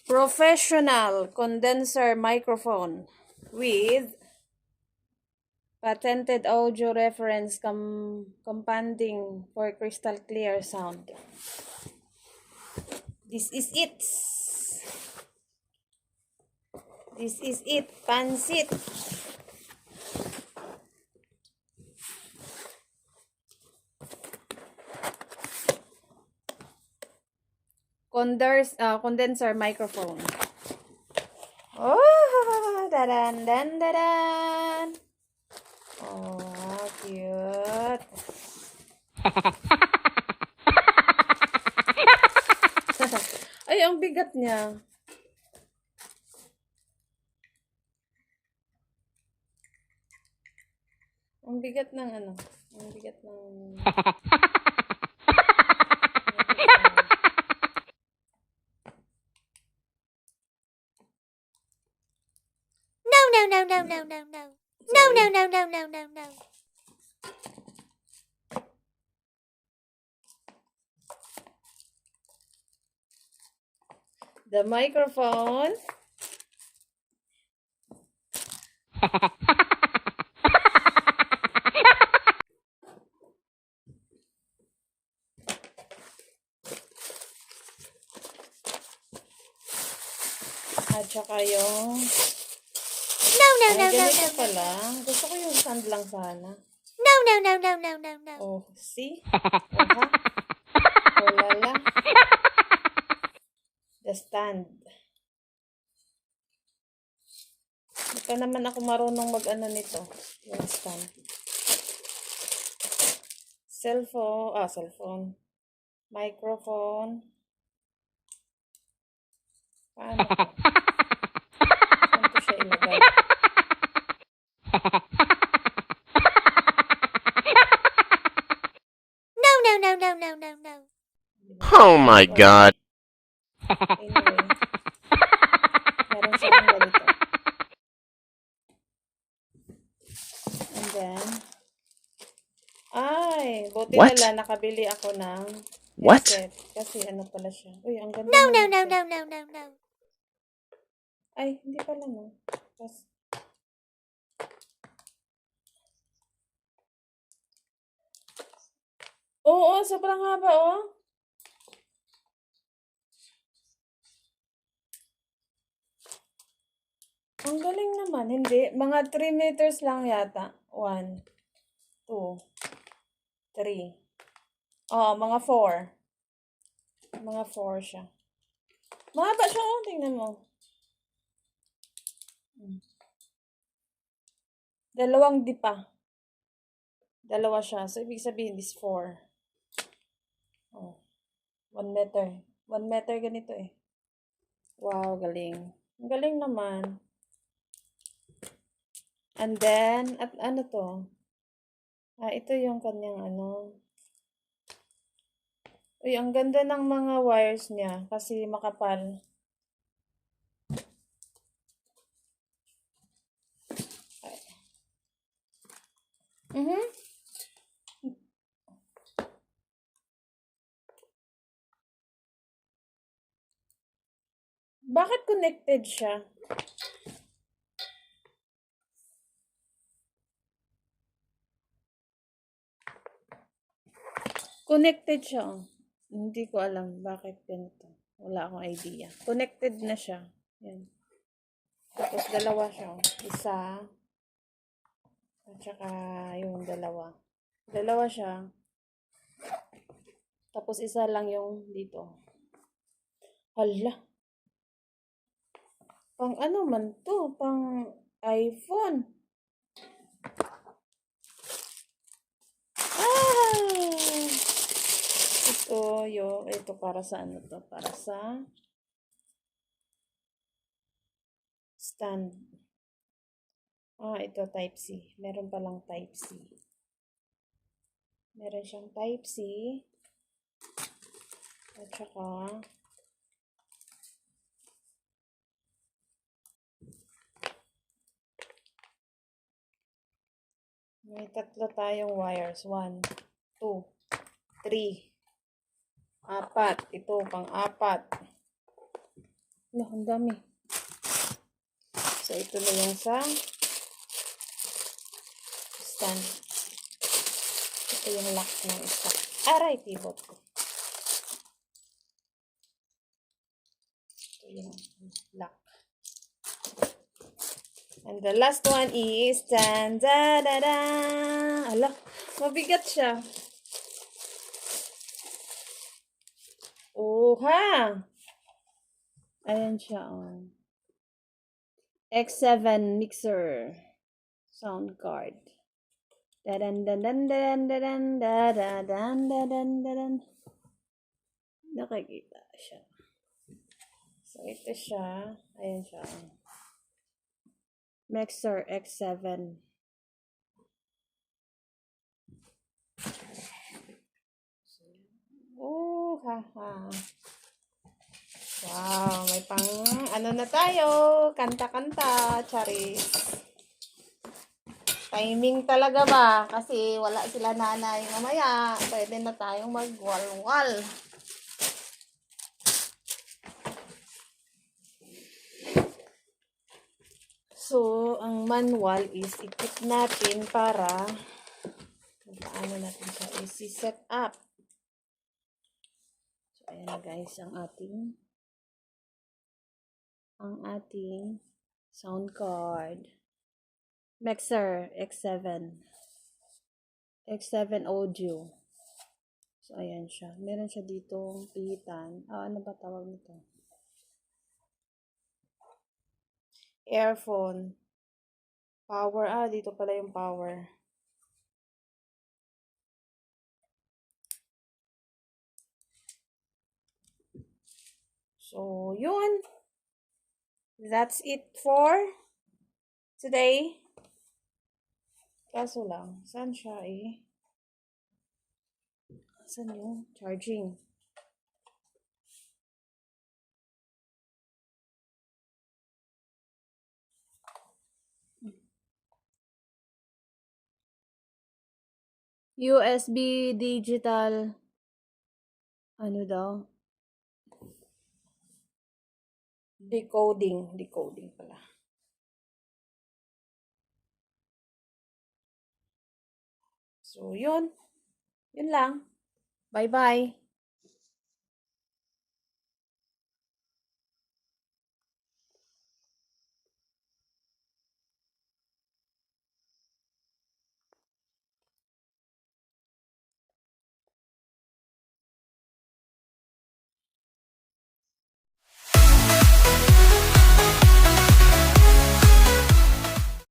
Professional condenser microphone with patented audio reference compounding for crystal clear sound. This is it. This is it. Pansit. Condenser microphone. Oh, dadan, dan, dadan. Oh, cute. Ay, ang bigat niya. Ang bigat ng ano? Ang bigat ng... No. The microphone. At saka yung... ganito pala. Gusto ko yung stand lang sana. No. Oh, see? Oh, lala. The stand. Hindi pa naman ako marunong mag-ano nito. Yung stand. Cellphone. Microphone. Paano to? Saan ko siya ilagay? No. Oh my God. Anyway. Meron siyang ganito. And then, buti What? na lang nakabili ako ng What? headset. Kasi ano pala siya. Uy, ang ganda No. ng headset. No. Ay, hindi pala no. Tapos, oo, sobrang haba oh. Ang galing naman. Hindi. Mga 3 meters lang yata. 1, 2, 3. Oo, mga 4. Mga 4 siya. Mahaba siya oh. Tingnan mo. Dalawang dipa. Dalawa siya. So, ibig sabihin is 4. Oh. 1 meter. 1 meter ganito eh. Wow, galing. Ang galing naman. And then, at ano to? Ito yung kanyang ano. Uy, ang ganda ng mga wires niya kasi makapal. Bakit connected siya? Connected siya. Hindi ko alam bakit ganito. Wala akong idea. Connected na siya. Yan. Tapos dalawa siya. Isa. At saka yung dalawa. Dalawa siya. Tapos isa lang yung dito. Hala. Pang ano man to? Pang iPhone. Ito para sa ano to? Para sa stand. Ito type C. Meron palang type C. Meron siyang type C. At saka may tatlo tayong wires. 1, 2, 3, 4. Ito, pang-4. Ang dami. So, ito na yung sa stand. Ito yung lock ng isa. Aray, keyboard ko. Ito yung lock. And the last one is tan da da da. Ala, mabigat siya. Oh, ha. Ayan siya, oh. X7 mixer sound card. Dadan dadan dadan dadan dadan dadan dadan. Nakikita siya. So, ito siya. Ayan siya. Mixer X7. Oh, haha. Wow, may pang ano na tayo. Kanta-kanta, charis. Timing talaga ba? Kasi wala sila nanay mamaya. Pwede na tayong magwalwal. So, ang manual is ikip natin para paano natin siya isi-set up. So, ayan na guys ang ating sound card. Mixer X7. X7 audio. So, ayan siya. Meron siya ditong pihitan. Ano ba tawag nito? Earphone. Power. Dito pala yung power. So, yun. That's it for today. Kaso lang, saan siya saan yung charging? USB digital. Ano daw? Decoding pala. So, yun. Yun lang. Bye-bye.